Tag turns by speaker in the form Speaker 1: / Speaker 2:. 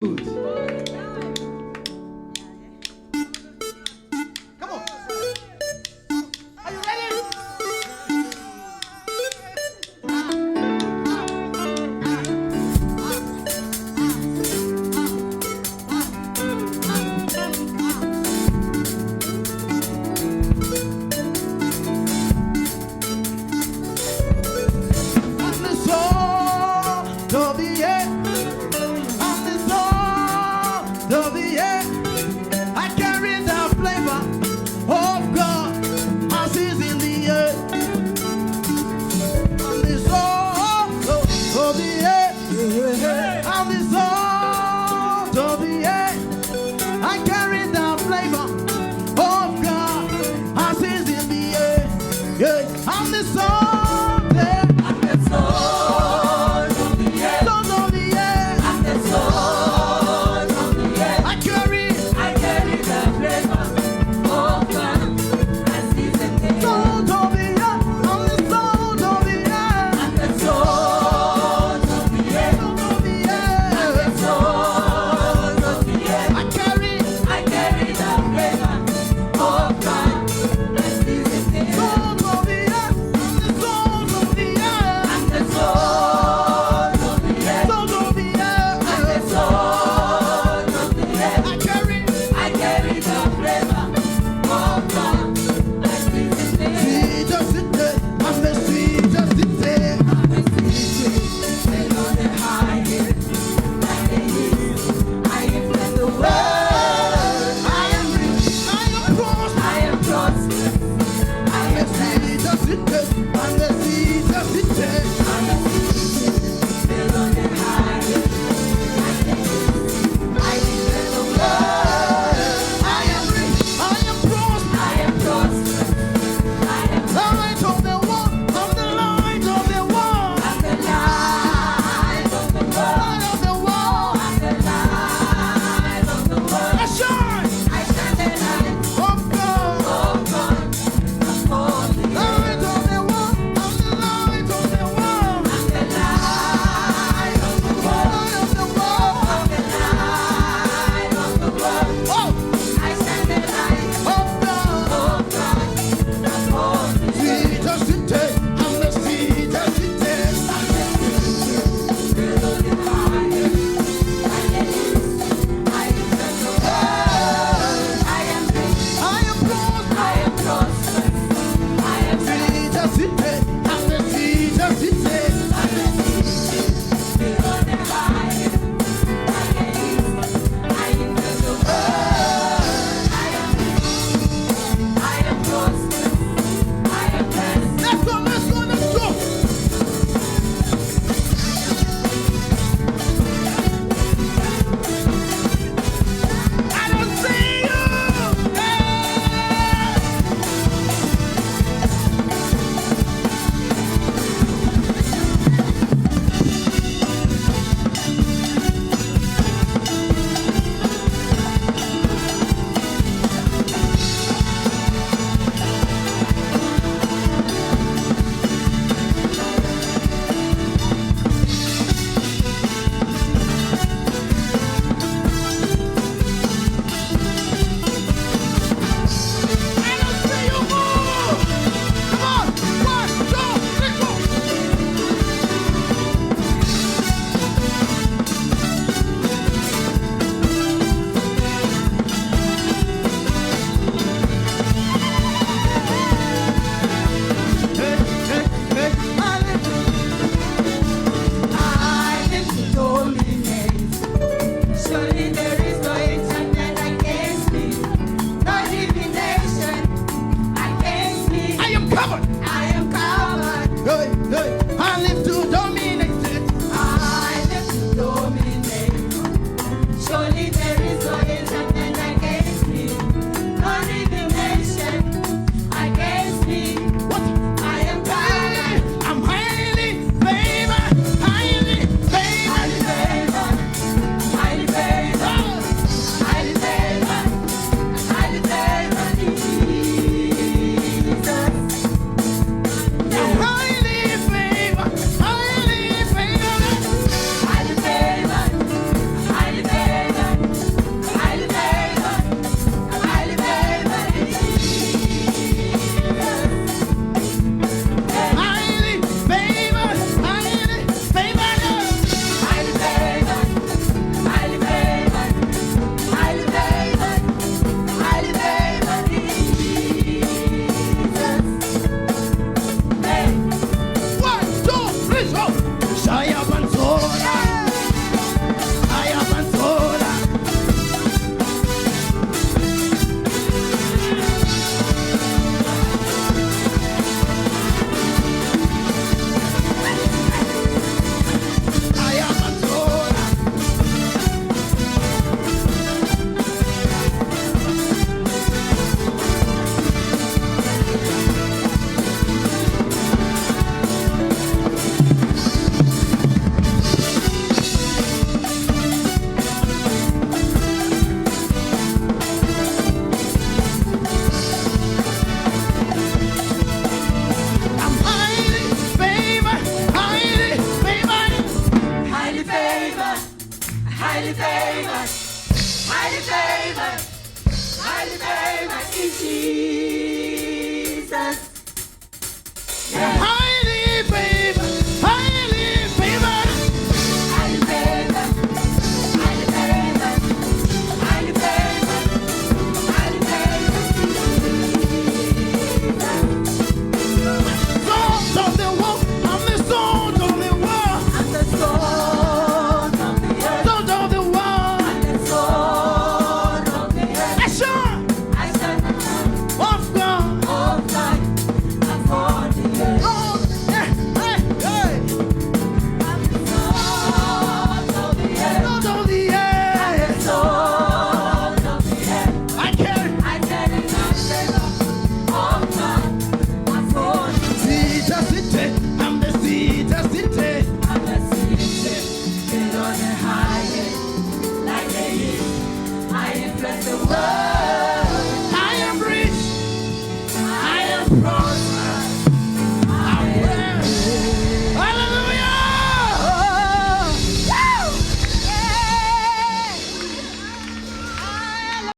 Speaker 1: Good. Come on. Are you ready? I'm the salt of the earth. I'm the salt of the earth. I carry the flavor of God as is in the earth. I'm the salt of the earth. I'm the salt of the earth. I carry the flavor of God as is in the earth. Yeah. I'm the salt, yeah.
Speaker 2: I'm the salt of the earth.
Speaker 1: Salt of the earth.
Speaker 2: I'm the salt of the earth.
Speaker 1: I carry
Speaker 2: the flavor of God as is in the earth.
Speaker 1: salt of the earth. I'm the salt of the earth.
Speaker 2: I'm the salt of the earth.
Speaker 1: Salt of the
Speaker 2: I'm the
Speaker 1: earth.
Speaker 2: salt of the earth.
Speaker 1: I carry
Speaker 2: the flavor of God as is in the earth.
Speaker 1: salt of the earth. I'm the
Speaker 2: highly favored, highly favored, highly favored in Jesus.